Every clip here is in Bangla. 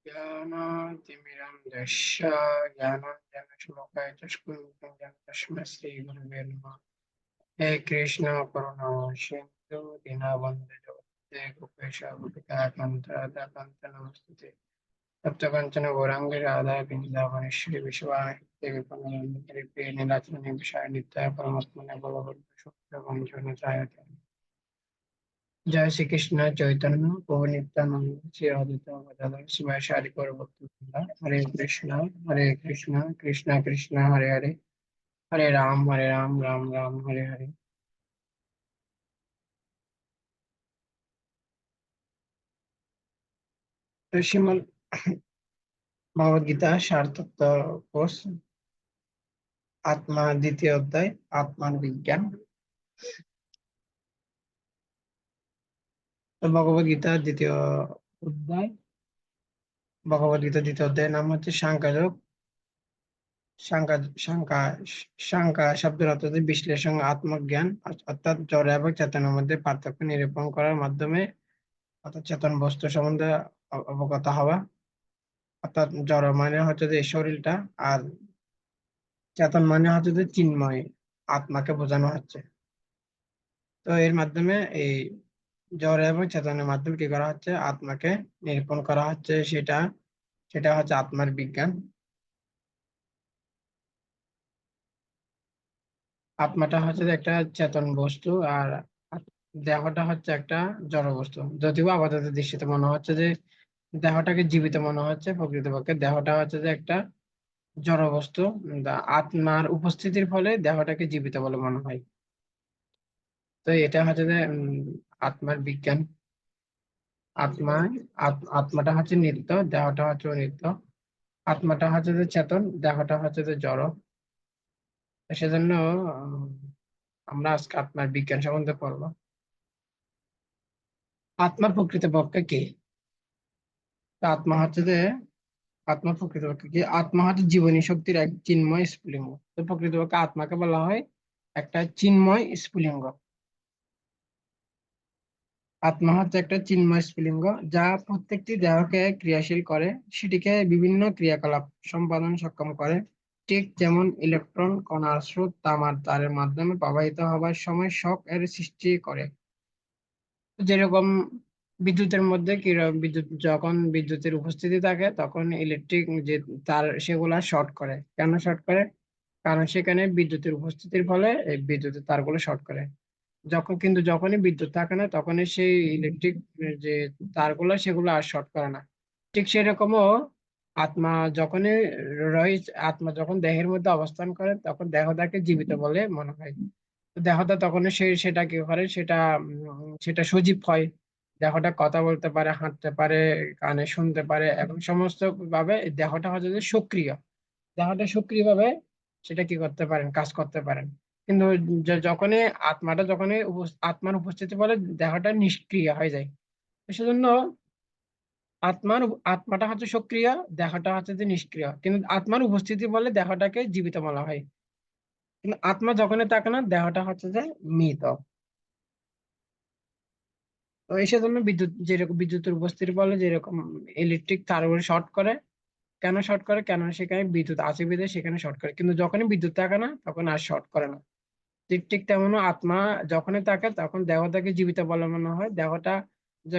ज्ञानातिमिरन्दस्य ज्ञानाञ्जनश्लोकाय तस्मै श्रीगुरुवे नमः। हे कृष्ण करुणा सिन्धु दीनबन्धु जगत्पते गोपेश गोपिकाकान्त राधाकान्त नमस्ते। तप्तकाञ्चन गौराङ्गी राधा वृन्दावनेश्वरी विश्वामित्री विपन्ननन्दिनी प्रिय नीलाचल विशाय नित्याय परमात्मने भगवद्गीता जय श्री कृष्ण चैतन्य प्रभु नित्यानंद श्री अद्वैत गदाधर शिवाय शारि गौरभक्तवृंद हरे कृष्ण कृष्ण कृष्ण हरे हरे हरे राम राम राम हरे हरे। तो श्रीमद् भगवद गीता सारतत्व कोर्स आत्मा द्वितीय अध्याय आत्मा विज्ञान। तो भगवद गीता द्वितीय अध्याय नाम হচ্ছে সাংখ্যযোগ। সাংখ্য সাংখ্য সাংখ্য শব্দের অর্থ হচ্ছে বিশ্লেষণ আত্মজ্ঞান, অর্থাৎ জড় এবং চেতনার মধ্যে পার্থক্য নিরূপণ করার মাধ্যমে অর্থাৎ চেতন বস্তু সম্বন্ধে অবগত হওয়া। অর্থাৎ জড় মানে হচ্ছে যে এই শরীরটা, আর চেতন মানে হচ্ছে যে চিন্ময় আত্মাকে বোঝানো হচ্ছে। তো এর মাধ্যমে এই জড় এবং চেতনের মাধ্যমে কি করা হচ্ছে, আত্মাকে নিরূপণ করা হচ্ছে। সেটা সেটা হচ্ছে আত্মার বিজ্ঞান। আত্মাটা হচ্ছে যে একটা চেতন বস্তু, আর দেহটা হচ্ছে একটা জড় বস্তু। যদিও আপাতত দৃষ্টিতে মনে হচ্ছে যে দেহটাকে জীবিত মনে হচ্ছে, প্রকৃতপক্ষে দেহটা হচ্ছে যে একটা জড় বস্তু। আত্মার উপস্থিতির ফলে দেহটাকে জীবিত বলে মনে হয়। তো এটা হচ্ছে যে আত্মার বিজ্ঞান। আত্মা আত্মাটা হচ্ছে নিত্য, দেহটা হচ্ছে অনিত্য। আত্মাটা হচ্ছে যে চেতন, দেহটা হচ্ছে যে জড়। তো সেজন্য আমরা আজকে আত্মার বিজ্ঞান সম্বন্ধে পড়বো। আত্মা প্রকৃতপক্ষে কি? তো আত্মা প্রকৃতপক্ষে কি? আত্মা হচ্ছে জীবনী শক্তির এক চিন্ময় স্ফুলিঙ্গ। তো প্রকৃতপক্ষে আত্মাকে বলা হয় একটা চিন্ময় স্ফুলিঙ্গ। আত্মা হচ্ছে একটা চিন্ময় স্ফুলিঙ্গ যা প্রত্যেকটি দেহকে ক্রিয়াশীল করে, সেটিকে বিভিন্ন ক্রিয়াকলাপ সম্পাদন সক্ষম করে। ঠিক যেমন ইলেকট্রন কণার স্রোত তামার তারের মাধ্যমে প্রবাহিত হবার সময় শক এর সৃষ্টি করে। যেরকম বিদ্যুতের মধ্যে যখন বিদ্যুতের উপস্থিতি থাকে তখন ইলেকট্রিক যে তার সেগুলা শর্ট করে। কেন শর্ট করে? কারণ সেখানে বিদ্যুতের উপস্থিতির ফলে এই বিদ্যুতের তারগুলো শর্ট করে। যখনই বিদ্যুৎ থাকে না তখনই সেই ইলেকট্রিক যে তারগুলো সেগুলো আর শর্ট করে না। ঠিক সেরকমও আত্মা যখনই আত্মা যখন দেহের মধ্যে অবস্থান করে তখন দেহটাকে জীবিত বলে মনে হয়। তো দেহটা তখন সেটা কি করে, সেটা সজীব হয়। দেহটা কথা বলতে পারে, হাঁটতে পারে, কানে শুনতে পারে, এবং সমস্ত ভাবে এই দেহটা হচ্ছে যে সক্রিয়। দেহটা সক্রিয় ভাবে সেটা কি করতে পারেন, কাজ করতে পারেন। কিন্তু যখনই আত্মার উপস্থিতি বলে দেহটা নিষ্ক্রিয় হয়ে যায়। তো সেজন্য আত্মার আত্মাটা হচ্ছে সক্রিয়, দেহটা হচ্ছে যে নিষ্ক্রিয়। কিন্তু আত্মার উপস্থিতি বলে দেহটাকে জীবিত বলা হয়। কিন্তু আত্মা যখনই থাকে না দেহটা হচ্ছে যে মৃত। তো এই সেজন্য যেরকম বিদ্যুতের উপস্থিতি বলে যেরকম ইলেকট্রিক তারগুলো শর্ট করে। কেন শর্ট করে? কেন সেখানে বিদ্যুৎ আছে বিধায় সেখানে শর্ট করে, কিন্তু যখনই বিদ্যুৎ থাকে না তখন আর শর্ট করে না। ঠিক ঠিক তেমন আত্মা যখনই থাকে তখন দেহটাকে জীবিত বলে মনে হয়।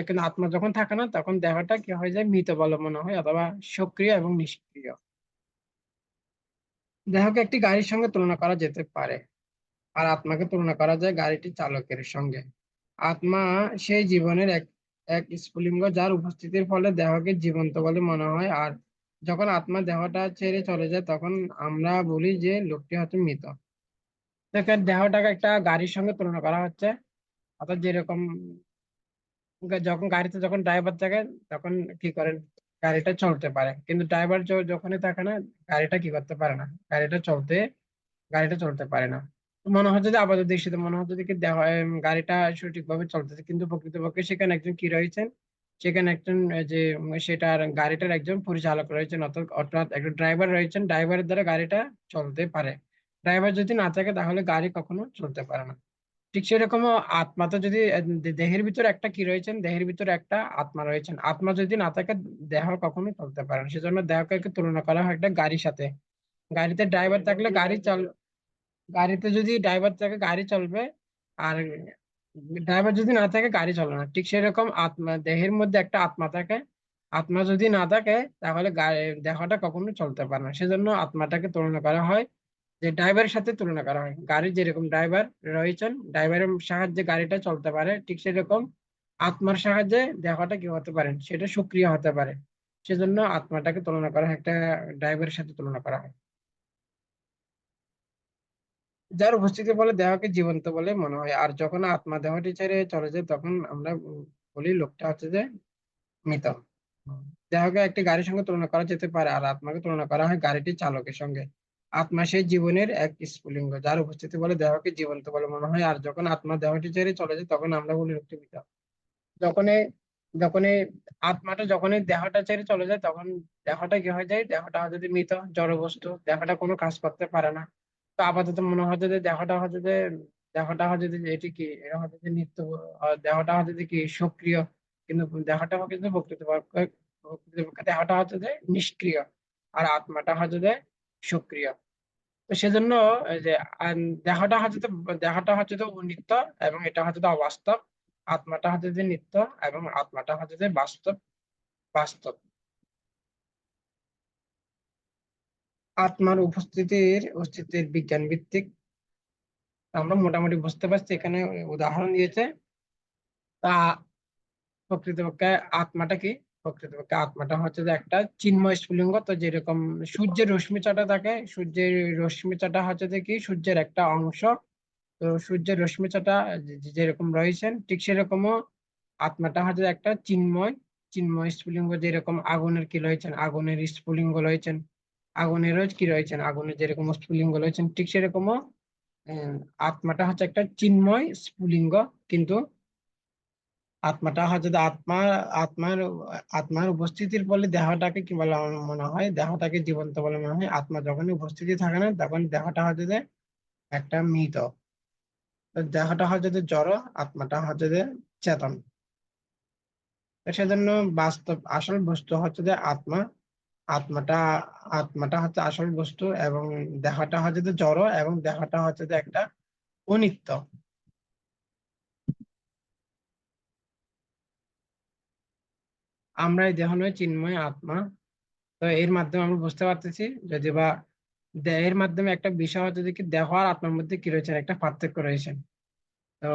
কিন্তু আত্মা যখন থাকে না তখন দেহটা কি হয়ে যায়, মৃত বলে মনে হয়, অথবা সক্রিয় এবং নিষ্ক্রিয়। দেহকে একটি গাড়ির সঙ্গে তুলনা করা যেতে পারে, আর আত্মাকে তুলনা করা যায় গাড়িটির চালকের সঙ্গে। আত্মা সেই জীবনের এক এক স্ফুলিঙ্গ যার উপস্থিতির ফলে দেহকে জীবন্ত বলে মনে হয়। আর যখন আত্মা দেহটা ছেড়ে চলে যায় তখন আমরা বলি যে লোকটি হচ্ছে মৃত। দেখেন, দেহটাকে একটা গাড়ির সঙ্গে তুলনা করা হচ্ছে। অর্থাৎ যেরকম যখন ড্রাইভার থাকে তখন কি করেন, গাড়িটা চলতে পারে, কিন্তু ড্রাইভার যখনই থাকে না গাড়িটা কি করতে পারে না, গাড়িটা চলতে পারে না। তো মনে হচ্ছে যে আপাতত দৃষ্টিতে মনে হচ্ছে যে কি গাড়িটা সঠিকভাবে চলতেছে, কিন্তু প্রকৃতপক্ষে সেখানে একজন কি রয়েছেন, সেখানে একজন সেটার গাড়িটার একজন পরিচালক রয়েছেন, অর্থাৎ অর্থাৎ একজন ড্রাইভার রয়েছেন। ড্রাইভারের দ্বারা গাড়িটা চলতে পারে। ড্রাইভার যদি না থাকে তাহলে গাড়ি কখনো চলতে পারে না। ঠিক সেরকম আত্মা তো যদি দেহের ভিতরে একটা কি রয়েছেন, দেহের ভিতরে একটা আত্মা রয়েছেন, আত্মা যদি না থাকে দেহ কখনোই চলতে পারে না। সেজন্য দেহকে একটু তুলনা করা হয় একটা গাড়ির সাথে। গাড়িতে ড্রাইভার থাকলে গাড়িতে যদি ড্রাইভার থাকে গাড়ি চলবে, আর ড্রাইভার যদি না থাকে গাড়ি চলে না। ঠিক সেরকম আত্মা, দেহের মধ্যে একটা আত্মা থাকে, আত্মা যদি না থাকে তাহলে দেহটা কখনো চলতে পারে না। সেজন্য আত্মাটাকে তুলনা করা হয় যে ড্রাইভারের সাথে তুলনা করা হয়। গাড়ির যেরকম ড্রাইভার রয়েছেন, ড্রাইভারের সাহায্যে গাড়িটা চলতে পারে, ঠিক সেরকম আত্মার সাহায্যে দেহটা কি হতে পারে, সেটা সক্রিয় হতে পারে। সেজন্য আত্মাটাকে তুলনা করা হয় একটা ড্রাইভারের সাথে তুলনা করা হয়। যার উপস্থিতি বলে দেহকে জীবন্ত বলে মনে হয়, আর যখন আত্মা দেহটি ছেড়ে চলে যায় তখন আমরা বলি লোকটা হচ্ছে যে মৃত। দেহকে একটি গাড়ির সঙ্গে তুলনা করা যেতে পারে, আর আত্মাকে তুলনা করা হয় গাড়িটির চালকের সঙ্গে। আত্মা সেই জীবনের এক স্ফুলিঙ্গ, যার উপস্থিতি বলে দেহকে জীবন্ত বলে মনে হয়, আর যখন আত্মা দেহটি ছেড়ে চলে যায় তখন আমরা বলি লোকটি মৃত। যখনই যখনই আত্মাটা যখনই দেহটা ছেড়ে চলে যায় তখন দেহটা কি হয়ে যায়, দেহটা যদি মৃত জড় বস্তু, দেহটা কোনো কাজ করতে পারে না। তো আপাতত মনে হচ্ছে যে দেহটা হচ্ছে যে এটি কি, এরা হচ্ছে যে নিত্য, দেহটা হচ্ছে যে কি সক্রিয়, কিন্তু দেহটা হচ্ছে যে প্রকৃতপক্ষে দেহটা হচ্ছে যে নিষ্ক্রিয়, আর আত্মাটা হচ্ছে যে সক্রিয়। তো সেজন্য এই যে আন, দেহটা হচ্ছে তো নিত্য এবং এটা হচ্ছে তো অবাস্তব, আত্মাটা হচ্ছে যে নিত্য এবং আত্মাটা হচ্ছে যে বাস্তব। বাস্তব আত্মার অস্তিত্বের বিজ্ঞান ভিত্তিক আমরা মোটামুটি বুঝতে পারছি। এখানে উদাহরণ দিয়েছে। তা প্রকৃতপক্ষে আত্মাটা কি, প্রকৃতপক্ষে আত্মাটা হচ্ছে যে একটা চিন্ময় স্ফুলিঙ্গ। তো যেরকম সূর্যের রশ্মিচাটা থাকে, সূর্যের রশ্মিচাটা হচ্ছে যে কি সূর্যের একটা অংশ। তো সূর্যের রশ্মিচাটা যেরকম রয়েছেন, ঠিক সেরকমও আত্মাটা হচ্ছে একটা চিন্ময় স্ফুলিঙ্গ। যেরকম আগুনের কি রয়েছেন, আগুনের স্ফুলিঙ্গ রয়েছেন, আগুনেরও কি রয়েছেন, আগুনের যেরকম স্ফুলিঙ্গ রয়েছেন, ঠিক সেরকমও আহ, আত্মাটা হচ্ছে একটা চিন্ময় স্ফুলিঙ্গ। কিন্তু আত্মাটা হচ্ছে যে আত্মার আত্মার উপস্থিতির ফলে দেহটাকে কি বলে আমার মনে হয়, দেহটাকে জীবন্ত বলে মনে হয়। আত্মা যখনই উপস্থিতি থাকে না তখন দেহটা হচ্ছে যে একটা মৃত। তো দেহটা হচ্ছে যে জড়, আত্মাটা হচ্ছে যে চেতন। তো সেজন্য বাস্তব আসল বস্তু হচ্ছে যে আত্মা। আত্মাটা আত্মাটা হচ্ছে আসল বস্তু, এবং দেহটা হচ্ছে যে জড়, এবং দেহটা হচ্ছে যে একটা অনিত্য। আমরা এই দেহ নয় চিন্ময় আত্মা। তো এর মাধ্যমে আমরা বুঝতে পারতেছি, যদি বা দেহের মাধ্যমে একটা বিষয় হচ্ছে যে কি দেহ আর আত্মার মধ্যে কি রয়েছে, একটা পার্থক্য রয়েছে। তো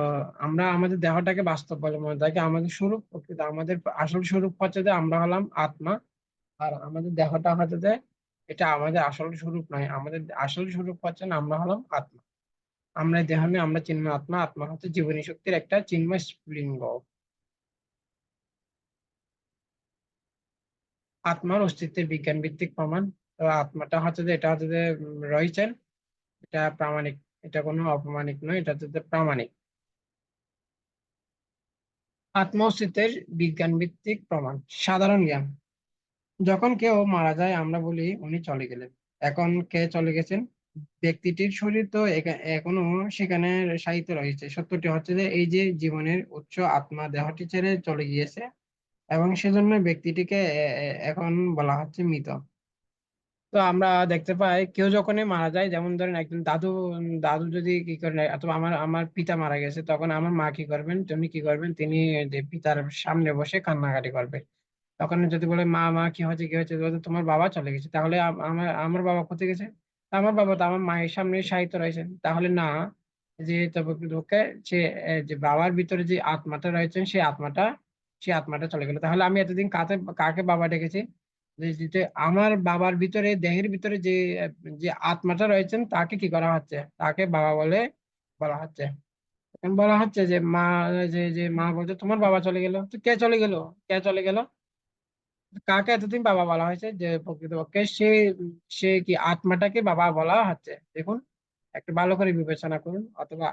আমরা আমাদের দেহটাকে বাস্তব বলে মনে থাকি, আমাদের স্বরূপ প্রকৃত, আমাদের আসল স্বরূপ হচ্ছে যে আমরা হলাম আত্মা। আর আমাদের দেহটা হচ্ছে যে এটা আমাদের আসল স্বরূপ নয়, আমাদের আসল স্বরূপ হচ্ছে না, আমরা হলাম আত্মা। আমরা এই দেহ নিয়ে আমরা চিন্ময় আত্মা, আত্মা হচ্ছে জীবনী শক্তির একটা চিন্ময় স্ফুলিঙ্গ। আত্মার অস্তিত্বের বিজ্ঞান ভিত্তিক প্রমাণ। তো আত্মাটা হচ্ছে যে এটা হচ্ছে যে রয়েছেন, এটা প্রামাণিক, এটা কোনো অপ্রামাণিক নয়, এটা হচ্ছে যে প্রামাণিক। আত্ম অস্তিত্বের বিজ্ঞান ভিত্তিক প্রমাণ। সাধারণ জ্ঞান। যখন কেউ মারা যায় আমরা বলি উনি চলে গেলেন। এখন কে চলে গেছেন? ব্যক্তিটির শরীর তো এখনো সেখানে শায়িত রয়েছে। সত্যটি হচ্ছে যে এই যে জীবনের উৎস আত্মা দেহটি ছেড়ে চলে গিয়েছে, এবং সেজন্য ব্যক্তিটিকে এখন বলা হচ্ছে মৃত। তো আমরা দেখতে পাই কেউ যখনই মারা যায়, যেমন ধরেন একজন দাদু, দাদু যদি কি করেন, অথবা আমার আমার পিতা মারা গেছে, তখন আমার মা কি করবেন, তুমি কি করবেন, তিনি যে পিতার সামনে বসে কান্নাকাটি করবে। তখন যদি বলে মা মা কি হয়েছে, কি হয়েছে, বলতে, তোমার বাবা চলে গেছে। তাহলে আমার আমার বাবা কোথায় গেছে? আমার বাবা তো আমার মায়ের সামনে শায়িত রয়েছে। তাহলে না, যে তবে দুঃখে সে যে বাবার ভিতরে যে আত্মাটা রয়েছে সেই আত্মাটা চলে গেল। তাহলে আমি এতদিন কাকে কাকে বাবা ডেকেছি? যে আমার বাবার ভিতরে, দেহের ভিতরে যে যে আত্মাটা রয়েছেন তাকে কি করা হচ্ছে, তাকে বাবা বলে বলা হচ্ছে। এখন বলা হচ্ছে যে মা, যে যে মা বলছে তোমার বাবা চলে গেল, তো কে চলে গেল? কে চলে গেল? কাকে এতদিন বাবা বলা হয়েছে? যে প্রকৃতপক্ষে সে কি আত্মাটাকে বাবা বলা হচ্ছে। দেখুন, একটু ভালো করে বিবেচনা করুন। অথবা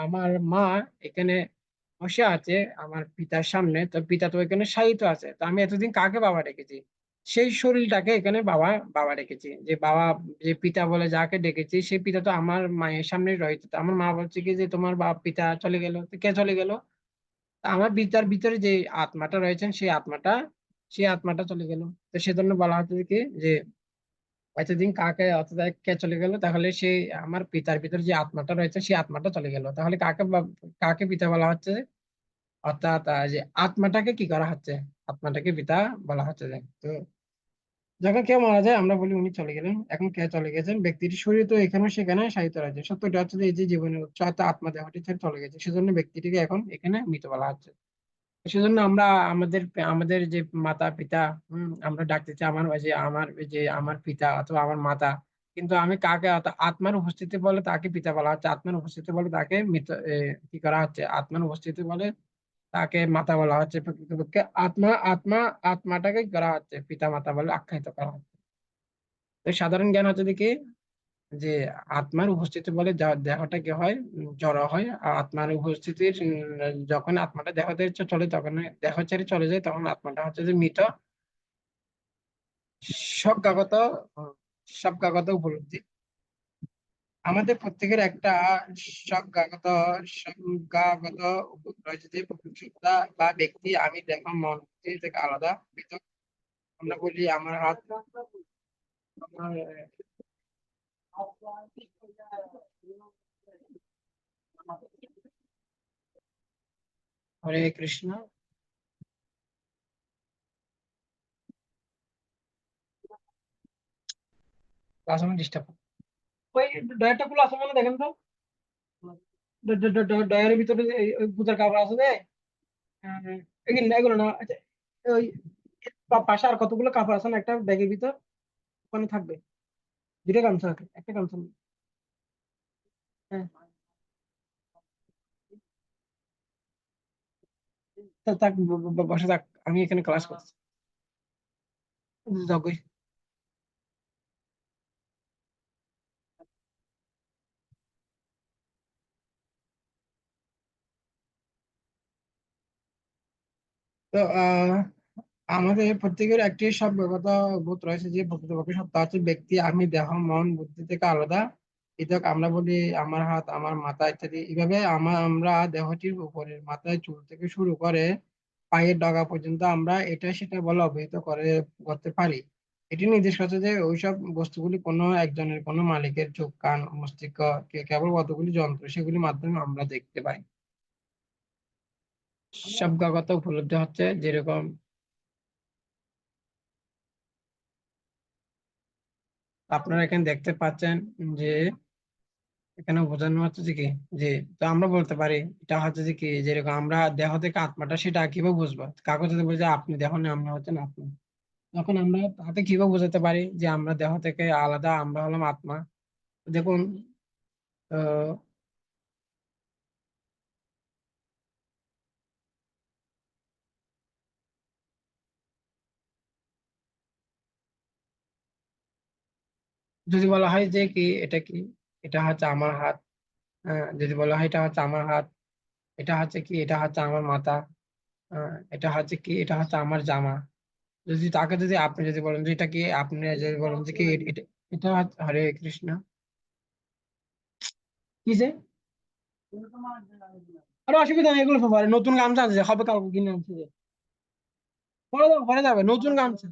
আমার মা এখানে বসে আছে আমার পিতার সামনে, তো পিতা তো এখানে শায়িত আছে, তো আমি এতদিন কাকে বাবা ডেকেছি? সেই শরীরটাকে এখানে বাবা বাবা ডেকেছি, যে বাবা, যে পিতা বলে যাকে ডেকেছি সেই পিতা তো আমার মায়ের সামনে রয়েছে। তো আমার মা বলছে কি যে তোমার বাপ পিতা চলে গেল, তো কে চলে গেল? আমার পিতার ভিতরে যে আত্মাটা রয়েছেন সেই আত্মাটা চলে গেল। তো সেজন্য বলা হচ্ছে কি যে এতদিন কাকে, অর্থাৎ কে চলে গেল, তাহলে সেই আমার পিতার ভিতরে যে আত্মাটা রয়েছে সেই আত্মাটা চলে গেল। তাহলে কাকে পিতা বলা হচ্ছে? অর্থাৎ যে আত্মাটাকে কি করা হচ্ছে, আত্মাটাকে পিতা বলা হচ্ছে। যে তো যখন কেউ মারা যায় আমরা বলি উনি চলে গেলেন। এখন কে চলে গেছেন? ব্যক্তির শরীর তো এখানে সেখানে সাহিত্য রয়েছে, সত্যটা হচ্ছে যে এই যে জীবনের উৎস অর্থাৎ আত্মা দেহটি ছেড়ে চলে গেছে, সেজন্য ব্যক্তিটিকে এখন এখানে মৃত বলা হচ্ছে। সেজন্য আমরা আমাদের আমাদের যে মাতা পিতা, আমরা ডাকতেছি আমার, ওই যে আমার, ওই যে আমার পিতা অথবা আমার মাতা। কিন্তু আমি কাকে, অর্থাৎ আত্মার উপস্থিতি বলে তাকে পিতা বলা হচ্ছে, আত্মার উপস্থিতি বলে তাকে মৃত কি করা হচ্ছে, আত্মার উপস্থিতি বলে তাকে মাতা বলা হচ্ছে। প্রকৃতপক্ষে আত্মা আত্মা আত্মাটাকে কি করা হচ্ছে, পিতা মাতা বলে আখ্যায়িত করা হচ্ছে। তো সাধারণ জ্ঞান হচ্ছে কি যে আত্মার উপস্থিতি বলে দেহটা কি হয়, জড় হয়। আর আত্মার উপস্থিতির যখন আত্মাটা দেহ ছেড়ে চলে, তখন দেহ ছেড়ে চলে যায়, তখন আত্মাটা হচ্ছে যে মৃত। স্বজ্ঞাগত স্বজ্ঞাগত উপলব্ধি। আমাদের প্রত্যেকের একটা স্বজ্ঞাগত স্বজ্ঞাগত রয়েছে, যে প্রকৃতিটা বা ব্যক্তি আমি দেখো মন থেকে আলাদা, পৃথক। আমরা বলি আমার হাত, আমার হরে কৃষ্ণ। ক্লাস ডিস্টার্ব, ওই ডয়ারটা গুলো আছে মনে দেখেন তো, ডয়ারের ভিতরে যে ওই পূজার কাপড় আছে যে, এগুলো না, এগুলো না, আচ্ছা, ওই পাশে আর কতগুলো কাপড় আছে না একটা ব্যাগের ভিতর, ওখানে থাকবে। দুটো গামছা আছে, একটা গামছা নেই। হ্যাঁ, থাক, বসে থাক, আমি এখানে ক্লাস করছি। যাও কই। তো আমাদের প্রত্যেকের একটি সভ্যগত বোধ রয়েছে, যে প্রকৃতপক্ষে সত্তা হচ্ছে ব্যক্তি আমি দেহ মন বুদ্ধি থেকে আলাদা, পৃথক। আমরা বলি আমার হাত, আমার মাথা ইত্যাদি। এইভাবে আমরা দেহটির উপরের মাথায় চুল থেকে শুরু করে পায়ের ডগা পর্যন্ত আমরা এটা সেটা বলে অবহিত করতে পারি। এটি নির্দেশ করছে যে ওইসব বস্তুগুলি কোনো একজনের, কোনো মালিকের চোখ কান মস্তিষ্ক কেবল কতগুলি যন্ত্র, সেগুলির মাধ্যমে আমরা দেখতে পাই। সবগাগত উপলব্ধি হচ্ছে যেরকম আপনারা এখানে দেখতে পাচ্ছেন, যে এখানে বোঝানো হচ্ছে যে কি, যে তো আমরা বলতে পারি এটা হচ্ছে যে কি, যেরকম আমরা দেহ থেকে আত্মাটা, সেটা কিভাবে বুঝবো? কাগজ যদি বলছে আপনি দেহ না, আমরা হচ্ছেন আত্মা, তখন আমরা তাতে কিভাবে বোঝাতে পারি যে আমরা দেহ থেকে আলাদা, আমরা হলাম আত্মা? দেখুন, আহ, যদি বলা হয় যে কি এটা কি, এটা হচ্ছে আমার হাত, যদি বলা হয় এটা হচ্ছে আমার হাত, এটা হচ্ছে কি, এটা হচ্ছে আমার মাথা, এটা হচ্ছে কি, এটা হচ্ছে আমার জামা। যদি তাকে, যদি আপনি যদি বলেন যে এটা কি, আপনি যদি বলেন যে কি এটা, এটা হরে কৃষ্ণ। কি যে, আরে অসুবিধা নেই, এগুলো পারে, নতুন গামছা আছে, হবে কাউকে কিনে আনছে যে, পরে যাবে নতুন গামছা।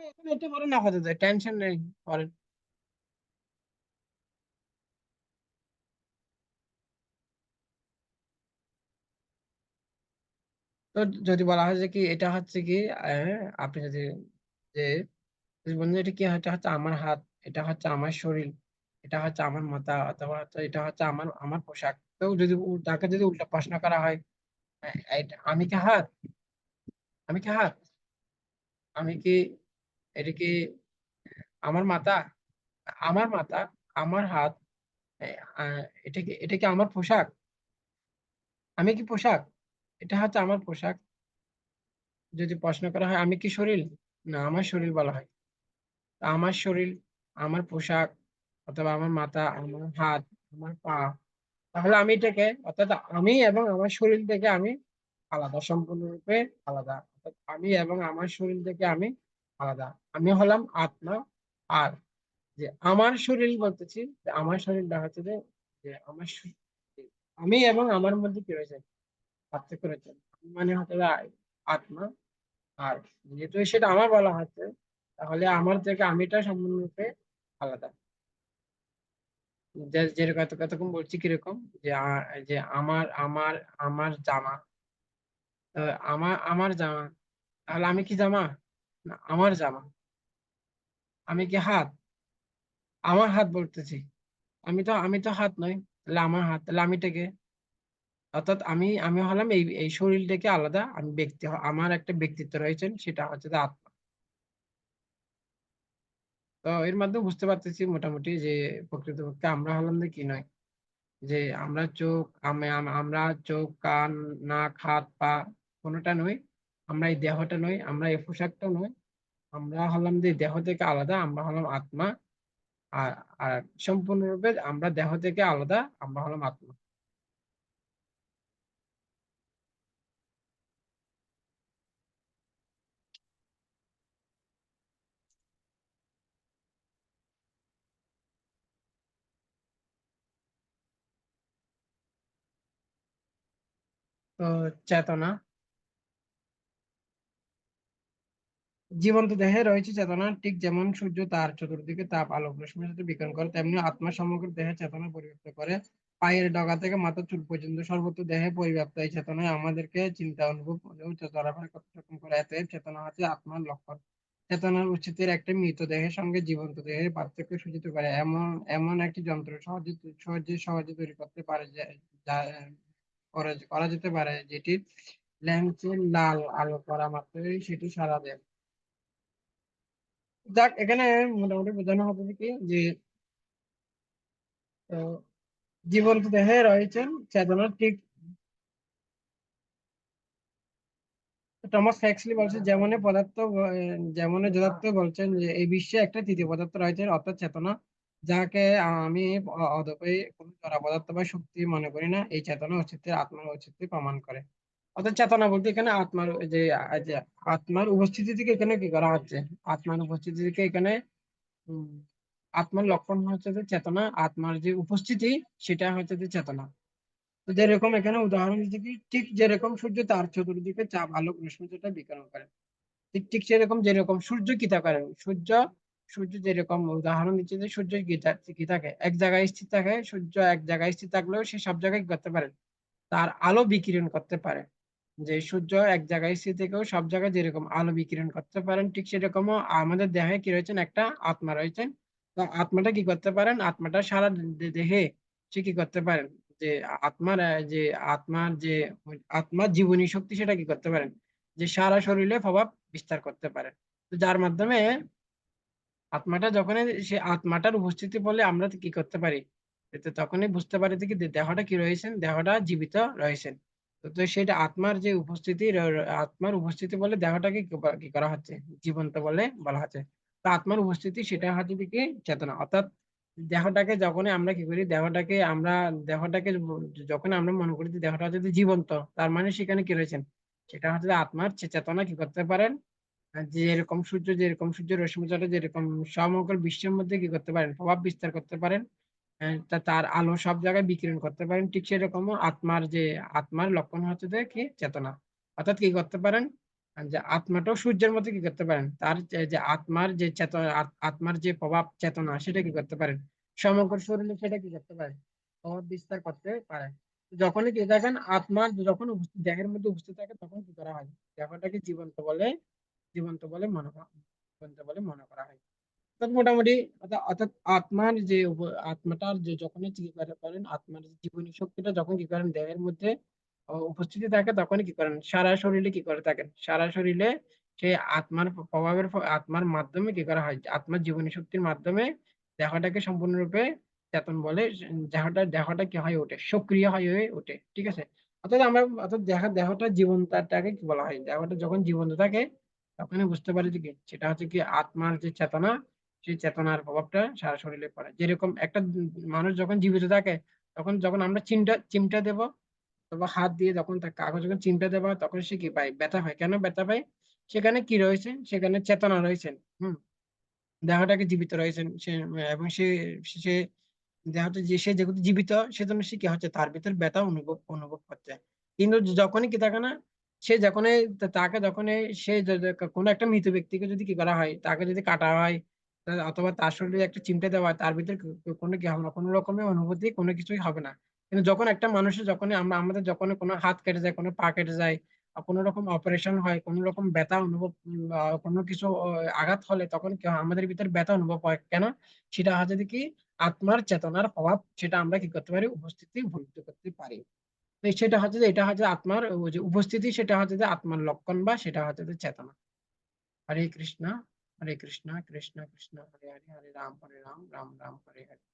এখন একটু পরে না হতে যায়, টেনশন নেই। পরে তো যদি বলা হয় যে কি এটা হচ্ছে কি, আপনি যদি, যে যদি বলেন যে এটা কি, এটা হচ্ছে আমার হাত, এটা হচ্ছে আমার শরীর, এটা হচ্ছে আমার মাথা, অথবা হচ্ছে এটা হচ্ছে আমার আমার পোশাক। তো যদি তাকে যদি উল্টা প্রশ্ন করা হয়, আমি কি হাত, আমি কি হাত, আমি কি, এটা কি আমার মাথা, আমার মাথা, আমার হাত, এটা কি আমার পোশাক, আমি কি পোশাক, এটা হচ্ছে আমার পোশাক। যদি প্রশ্ন করা হয় আমি কি শরীর, না আমার শরীর বলা হয়। তা আমার শরীর, আমার পোশাক, অথবা আমার মাথা, আমার হাত, আমার পা, তাহলে আমি এটাকে, অর্থাৎ আমি এবং আমার শরীর থেকে আমি আলাদা, সম্পূর্ণরূপে আলাদা। অর্থাৎ আমি এবং আমার শরীর থেকে আমি আলাদা। আমি হলাম আত্মা। আর যে আমার শরীর বলতেছি, যে আমার শরীরটা হচ্ছে যে, যে আমার আমি এবং আমার মধ্যে কি রয়েছে, পার্থক্য রয়েছে। আমি মানে হচ্ছে যে আত্মা। আর যেহেতু সেটা আমার বলা হচ্ছে, তাহলে আমার থেকে আমিটা সম্পূর্ণরূপে আলাদা। যেরকম এতক্ষণ বলছি কিরকম, যে যে আমার আমার আমার জামা, আমার আমার জামা, তাহলে আমি কি জামা? না, আমার জামা। আমি কি হাত? আমার হাত বলতেছি। আমি তো হাত নই, তাহলে আমার হাত, তাহলে আমিটাকে, অর্থাৎ আমি হলাম এই এই শরীর থেকে আলাদা। আমি ব্যক্তি, আমার একটা ব্যক্তিত্ব রয়েছেন, সেটা হচ্ছে যে আত্মা। তো এর মাধ্যমে বুঝতে পারতেছি মোটামুটি যে প্রকৃতপক্ষে আমরা হলাম যে কি নয়, যে আমরা চোখ, আমরা চোখ, কান, নাক, হাত, পা কোনোটা নই। আমরা এই দেহটা নই, আমরা এই পোশাকটা নই। আমরা হলাম যে দেহ থেকে আলাদা, আমরা হলাম আত্মা। আর আর সম্পূর্ণরূপে আমরা দেহ থেকে আলাদা, আমরা হলাম আত্মা। তো চেতনা, জীবন্ত দেহে রয়েছে চেতনা। ঠিক যেমন সূর্য তার চতুর্দিকে তাপ আলোক রশ্মির সাথে বিকিরণ করে, তেমনি আত্মা সমগ্র দেহে চেতনা পরিব্যাপ্ত করে। পায়ের ডগা থেকে মাথার চুল পর্যন্ত সর্বত্র দেহে পরিব্যাপ্ত এই চেতনায় আমাদেরকে চিন্তা, অনুভব ও চলাফেরা করতে সক্ষম করে। অতএব চেতনা হচ্ছে আত্মার লক্ষণ। চেতনার উপস্থিতির একটা মৃত দেহের সঙ্গে জীবন্ত দেহের পার্থক্য সূচিত করে। এমন এমন একটি যন্ত্র সহজে তৈরি করতে পারে, যা করা যেতে পারে, যেটির ল্যান্সের লাল আলো করা মাত্রই সেটি সাড়া দেয়। যাক, এখানে মোটামুটি বোঝানো হবে কি, যে আহ, জীবন্ত দেহে রয়েছেন চেতনা। ঠিক টমাস হ্যাক্সলি বলছেন, যেমন যথার্থ বলছেন যে এই বিশ্বে একটা তৃতীয় পদার্থ রয়েছে, অর্থাৎ চেতনা, যাকে আমি অদপে কোনো জড় পদার্থ বা শক্তি মনে করি না। এই চেতনা অস্তিত্বের, আত্মার অস্তিত্ব প্রমাণ করে। অর্থাৎ চেতনা বলতে এখানে আত্মার যে আত্মার উপস্থিতি থেকে এখানে কি করা হচ্ছে, আত্মার উপস্থিতি থেকে এখানে উম, আত্মার লক্ষণ হচ্ছে যে চেতনা, আত্মার যে উপস্থিতি সেটা হচ্ছে যে চেতনা। তো যেরকম এখানে উদাহরণ দিচ্ছি কি, ঠিক যেরকম সূর্য তার চতুর্দিকে চাপ আলোক রশ্মি যেটা বিকিরণ করে, ঠিক ঠিক সেরকম, যেরকম সূর্য কি করে, সূর্য সূর্য যেরকম উদাহরণ দিচ্ছে, যে সূর্য কি থাকে, এক জায়গায় স্থির থাকে। সূর্য এক জায়গায় স্থির থাকলেও সে সব জায়গায় কি করতে পারে, তার আলো বিকিরণ করতে পারে। যে সূর্য এক জায়গায় স্থির থেকেও সব জায়গায় যেরকম আলো বিকিরণ করতে পারেন, ঠিক সেরকমও আমাদের দেহে কি রয়েছেন, একটা আত্মা রয়েছেন। তো আত্মাটা কি করতে পারেন, আত্মাটা সারা দেহে সে কি করতে পারেন, যে আত্মার যে আত্মার যে আত্মার জীবনী শক্তি, সেটা কি করতে পারেন, যে সারা শরীরে প্রভাব বিস্তার করতে পারে। তো যার মাধ্যমে আত্মাটা যখন, সে আত্মাটার উপস্থিতি বলে আমরা কি করতে পারি, তো তখনই বুঝতে পারি যে কি, দেহটা কি রয়েছেন, দেহটা জীবিত রয়েছেন। তো তো সেটা আত্মার যে উপস্থিতি, আত্মার উপস্থিতি বলে দেহটাকে কি করা হচ্ছে, জীবন্ত বলে বলা হচ্ছে। তো আত্মার উপস্থিতি সেটা হচ্ছে কি চেতনা। অর্থাৎ দেহটাকে যখনই আমরা কি করি, দেহটাকে যখন আমরা মনে করি যে দেহটা যদি জীবন্ত, তার মানে সেখানে কি রয়েছেন, সেটা হচ্ছে যে আত্মার চেতনা কি করতে পারেন, যেরকম সূর্যের রশ্মিজাটা যেরকম সমগ্র বিশ্বের মধ্যে কি করতে পারেন, প্রভাব বিস্তার করতে পারেন। তার আলো সব জায়গায় বিকিরণ করতে পারেন, ঠিক সেরকম আত্মার লক্ষণ হচ্ছে যে কি চেতনা। অর্থাৎ কি করতে পারেন, যে আত্মাটাও সূর্যের মধ্যে কি করতে পারেন, তার যে আত্মার যে চেতনা, আত্মার যে প্রভাব চেতনা, সেটা কি করতে পারেন, সমগ্র শরীরে সেটা কি করতে পারে, প্রভাব বিস্তার করতে পারে। যখনই কি দেখেন আত্মার যখন দেহের মধ্যে উপস্থিত থাকে, তখন কি করা হয়, দেহটাকে জীবন্ত বলে মনে করা হয়। অর্থাৎ মোটামুটি, অর্থাৎ আত্মাটার যে যখন করেন, আত্মার যে জীবনী শক্তিটা যখন কি করেন দেহের মধ্যে উপস্থিতি থাকে, তখনই কি করেন, সারা শরীরে কি করে থাকেন, সারা শরীরে সে আত্মার আত্মার মাধ্যমে কি করা হয়, আত্মার জীবনী শক্তির মাধ্যমে দেহটাকে সম্পূর্ণরূপে চেতন বলে। দেহটা কি হয়ে ওঠে, সক্রিয় হয়ে ওঠে। ঠিক আছে। অর্থাৎ দেহটা জীবনটাকে কি বলা হয়, দেহটা যখন জীবন্ত থাকে, তখনই বুঝতে পারি যে কি, সেটা হচ্ছে কি আত্মার যে চেতনা, সেই চেতনার প্রভাবটা সারা শরীরে পড়ে। যেরকম একটা মানুষ যখন জীবিত থাকে, তখন যখন আমরা চিমটা চিমটা দেব, অথবা হাত দিয়ে যখন তার কাগজ যখন চিমটে দেওয়া হয় তখন সে কি পায়? ব্যথা পায়। কেন ব্যথা পায়? সেখানে কি রয়েছে? সেখানে চেতনা রয়েছেন। হুম? দেহটাকে জীবিত রয়েছেন সে, এবং সে দেহটা যে সে যেহেতু জীবিত সেজন্য সে কি হচ্ছে তার ভিতর ব্যথা অনুভব অনুভব করছে। কিন্তু যখনই কি থাকে না, সে যখনই তাকে যখনই সে কোনো একটা মৃত ব্যক্তিকে যদি কি করা হয়, তাকে যদি কাটা হয় অথবা তার শরীরে একটা চিমটে দেওয়া হয়, তার ভিতরে কোনো কি হবে না, কোনো রকমের অনুভূতি কোনো কিছুই হবে না। কিন্তু যখন একটা মানুষের যখনই আমাদের যখন কোনো হাত কেটে যায়, কোনো পা কেটে যায়, কোনো রকম অপারেশন হয়, কোনো রকম ব্যথা অনুভব কোনো কিছু আঘাত হলে তখন কি হয়? আমাদের ভিতর ব্যথা অনুভব হয় কেন? সেটা হচ্ছে যে কি আত্মার চেতনার প্রভাব, সেটা আমরা কি করতে পারি? উপস্থিতি উপলব্ধি করতে পারি। তো সেটা হচ্ছে যে এটা হচ্ছে আত্মার ওই যে উপস্থিতি, সেটা হচ্ছে যে আত্মার লক্ষণ বা সেটা হচ্ছে যে চেতনা। হরে কৃষ্ণ, হরে কৃষ্ণ, কৃষ্ণ কৃষ্ণ হরে হরে, হরে রাম রাম, রাম হরে হরে।